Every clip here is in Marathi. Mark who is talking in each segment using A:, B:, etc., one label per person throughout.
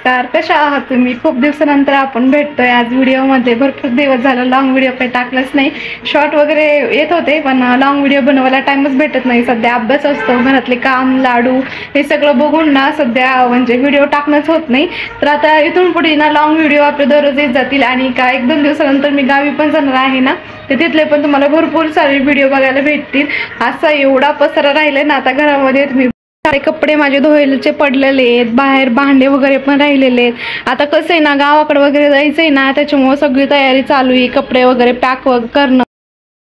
A: नमस्कार, कशा आहात तुम्ही? खूप दिवसानंतर आपण भेटतोय आज व्हिडिओमध्ये. भरपूर दिवस झाला लॉंग व्हिडिओ काही टाकलंच नाही. शॉर्ट वगैरे येत होते पण लॉंग व्हिडिओ बनवायला टाइमच भेटत नाही. सध्या अभ्यास असतो, घरातले काम, लाडू हे सगळं बघून ना सध्या म्हणजे व्हिडिओ टाकणंच होत नाही. तर आता इथून पुढे ना लॉंग व्हिडिओ आपले दररोज येत जातील आणि का 1-2 दिवसानंतर मी गावी पण जाणार आहे ना, तर तिथले पण तुम्हाला भरपूर सारे व्हिडिओ बघायला भेटतील. असा एवढा पसारा राहिलाय ना आता घरामध्ये. तुम्ही सारे कपडे माझे धुवायचे पडलेले आहेत, बाहेर भांडे वगैरे पण राहिलेले आहेत. आता कसं आहे ना, गावाकडे वगैरे जायचंय ना, त्याच्यामुळे सगळी तयारी चालू आहे, कपडे वगैरे पॅक करणं.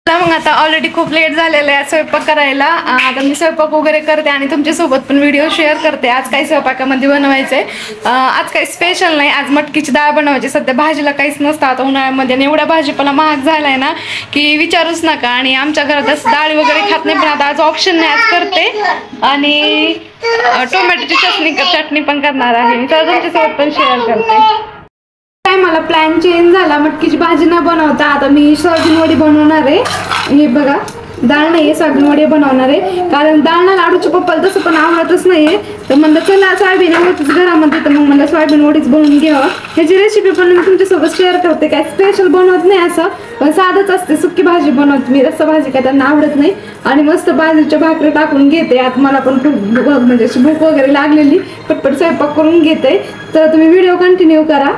A: मग आता ऑलरेडी खूप लेट झालेलं आहे स्वयंपाक करायला. आता मी स्वयंपाक वगैरे करते आणि तुमच्यासोबत पण व्हिडिओ शेअर करते. आज काही स्वयंपाकामध्ये बनवायचंय, आज काही स्पेशल नाही. आज मटकीची डाळ बनवायची. सध्या भाजीला काहीच नसतं आता उन्हाळ्यामध्ये, आणि एवढा भाजीपाला महाग झालाय ना की विचारूच नका. आणि आमच्या घरात असं डाळ वगैरे खात नाही, पण आता आज ऑप्शन नाही, आज करते. आणि टोमॅटोची चटणी पण करणार आहे, तर तुमच्यासोबत पण शेअर करते. काय मला प्लॅन चेंज झाला, मटकीची भाजी न बनवता आता मी सोयाबीन वडी बनवणार आहे. हे बघा, डाळ नाही, सोयाबीन वडी बनवणार आहे. कारण डाळ ना लाडूच्या पप्पाला तसं पण आवडतच नाहीये, तर म्हणलं चला सोयाबीन आवडतच घरामध्ये, तर मग मला सोयाबीन वडीच बनवून घ्यावं. ह्याची रेसिपी पण मी तुमच्यासोबत शेअर करते. काय स्पेशल बनवत नाही असं, पण साधंच असते. सुकी भाजी बनवते मी, रस्सा भाजी काय त्यांना आवडत नाही. आणि मस्त बाजरीच्या भाकरी टाकून घेते. आता मला पण म्हणजे भूक वगैरे लागलेली, पटपट स्वयंपाक करून घेते. तर तुम्ही व्हिडिओ कंटिन्यू करा.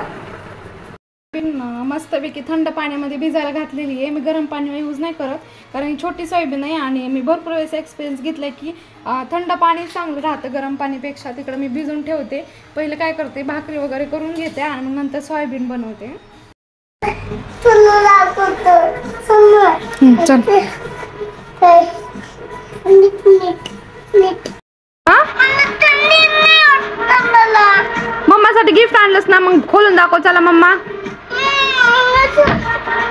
A: मस्तपैकी थंड पाण्यामध्ये भिजायला घातलेली आहे. मी गरम पाणी यूज नाही करत, कारण ही छोटी सोयाबीन आहे. आणि मी भरपूर वेळेस एक्सपिरियन्स घेतलाय की थंड पाणी चांगलं राहतं गरम पाणीपेक्षा. तिकडे मी भिजून ठेवते. पहिले काय करते, भाकरी वगैरे करून घेते आणि मग नंतर सोयाबीन बनवते. मम्मासाठी गिफ्ट आणलंस ना, मग खोलून दाखव. चला मम्मा.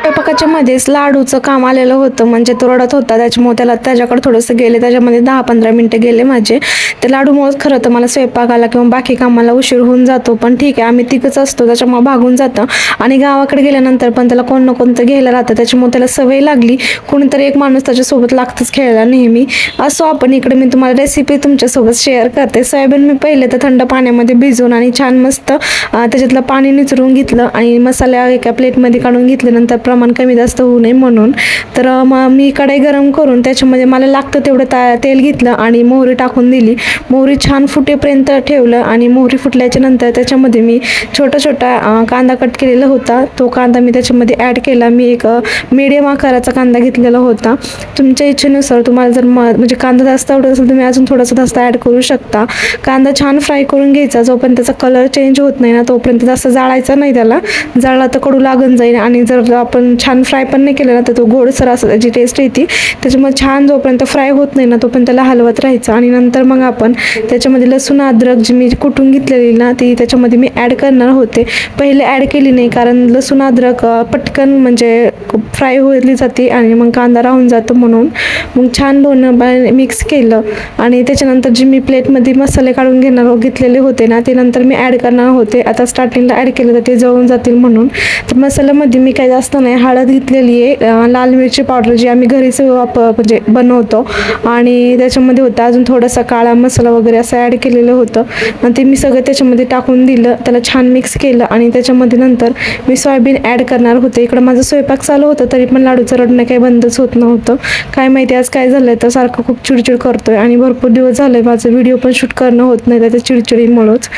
A: स्वयंपाकाच्या मध्येच लाडूचं काम आलेलं होतं, म्हणजे तो रडत होता, त्याच्यामुळे त्याच्याकडे थोडंसं गेले. त्याच्यामध्ये 10-15 मिनिटं गेले माझे. ते लाडूमुळेच खरं तर मला स्वयंपाकाला किंवा बाकी कामाला उशीर होऊन जातो. पण ठीक आहे, आम्ही तिघच असतो त्याच्यामुळे भागून जातं. आणि गावाकडे गेल्यानंतर पण त्याला कोण ना कोणतं घ्यायला राहतं, त्याच्यामुळे त्याला सवय लागली. कोणीतरी एक माणूस त्याच्यासोबत लागतंच खेळायला नेहमी. असो, आपण इकडे मी तुम्हाला रेसिपी तुमच्यासोबत शेअर करते. सोयाबीन मी पहिले तर थंड पाण्यामध्ये भिजवून आणि छान मस्त त्याच्यातलं पाणी निचरून घेतलं आणि मसाले एका प्लेटमध्ये काढून घेतल्यानंतर प्रमाण कमी जास्त होऊ नये म्हणून. तर मग मी कढई गरम करून त्याच्यामध्ये मला लागतं तेवढं तेल घेतलं आणि मोहरी टाकून दिली. मोहरी छान फुटेपर्यंत ठेवलं आणि मोहरी फुटल्याच्या नंतर त्याच्यामध्ये मी छोटा कांदा कट केलेला होता, तो कांदा मी त्याच्यामध्ये ॲड केला. मी एक मीडियम आकाराचा कांदा घेतलेला होता. तुमच्या इच्छेनुसार तुम्हाला जर म्हणजे कांदा जास्त आवडत असेल तुम्ही अजून थोडासा जास्त ॲड करू शकता. कांदा छान फ्राय करून घ्यायचा. जोपर्यंत त्याचा कलर चेंज होत नाही ना तोपर्यंत जास्त जाळायचा नाही. त्याला जाळला तर कडू लागून जाईल. आणि जर आपण छान फ्राय पण नाही केलं ना तर तो गोडसर असं त्याची टेस्ट येते. त्याच्यामुळे छान जोपर्यंत फ्राय होत नाही ना तोपर्यंत त्याला हलवत राहायचं. आणि नंतर मग आपण त्याच्यामध्ये लसूण अद्रक जी मी कुटून घेतलेली ना ती त्याच्यामध्ये मी ॲड करणार होते. पहिले ॲड केली नाही, कारण लसूण अद्रक पटकन म्हणजे फ्राय होली जाते आणि मग कांदा राहून जातो म्हणून. मग छान दोन मिक्स केलं आणि त्याच्यानंतर जी मी प्लेटमध्ये मसाले काढून घेतलेले होते ना ते नंतर मी ॲड करणार होते. आता स्टार्टिंगला ॲड केलं तर ते जळून जातील म्हणून. तर मसाल्यामध्ये मी काही जास्त नाही, हळद घेतलेली आहे, लाल मिरची पावडर जी आम्ही घरीच म्हणजे बनवतो, आणि त्याच्यामध्ये होतं अजून थोडासा काळा मसाला वगैरे असं ॲड केलेलं होतं. आणि ते मी सगळं त्याच्यामध्ये टाकून दिलं, त्याला छान मिक्स केलं. आणि त्याच्यामध्ये नंतर मी सोयाबीन ॲड करणार होते. इकडं माझं स्वयंपाक चालू होतं तरी पण लाडूचं रडणं काही बंदच होत नव्हतं. काय माहिती आज काय झालंय, तर सारखं खूप चिडचिड करतोय आणि भरपूर दिवस झाले माझं व्हिडिओ पण शूट करणं होत नाही त्याच्या चिडचिडीमुळंच.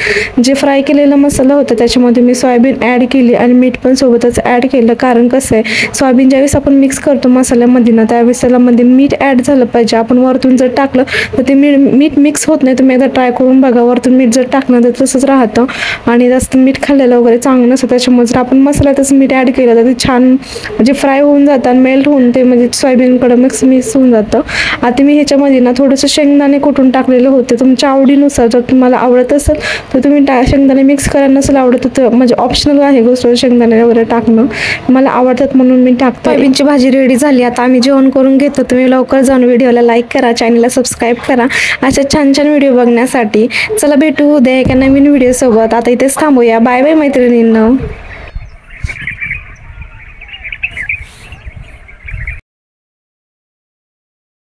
A: जे फ्राय केलेला मसाला होता त्याच्यामध्ये मी सोयाबीन ॲड केली आणि मीठ पण सोबतच ॲड केलं. कारण कसं आहे, सोयाबीन ज्यावेळेस आपण मिक्स करतो मसाल्यामध्ये ना त्यावेळेस त्यामध्ये मीठ ॲड झालं पाहिजे. आपण वरतून जर टाकलं तर ते मीठ मिक्स होत नाही. तुम्ही एकदा ट्राय करून बघा, वरतून मीठ जर टाकलं तर तसंच राहतं आणि जास्त मीठ खाल्लेलं वगैरे चांगलं नसतं. त्याच्यामुळे जर आपण मसाल्यातच मीठ ॲड केलं तर ते छान म्हणजे फ्राय होऊन जातं आणि मेल्ट होऊन ते म्हणजे सोयाबीनकडं मिक्स होऊन जातं. आता मी ह्याच्यामध्ये ना थोडंसं शेंगदाणे कुटून टाकलेलं होते. तुमच्या आवडीनुसार जर तुम्हाला आवडत असेल तर तुम्ही शेंगदाणे मिक्स करायला नसेल आवडत तर म्हणजे ऑप्शनल आहे गोष्ट शेंगदाणे वगैरे टाकणं. मला आवडतात म्हणून मी टाकतो. सोयाबीनची भाजी रेडी झाली. आता आम्ही जेवण करून घेतो. तुम्ही लवकर जाऊन व्हिडिओला लाईक करा, चॅनलला सबस्क्राईब करा अशा छान छान व्हिडिओ बघण्यासाठी. चला भेटू उद्या एका नवीन व्हिडिओ सोबत. आता इथेच थांबूया. बाय बाय मैत्रिणींनो.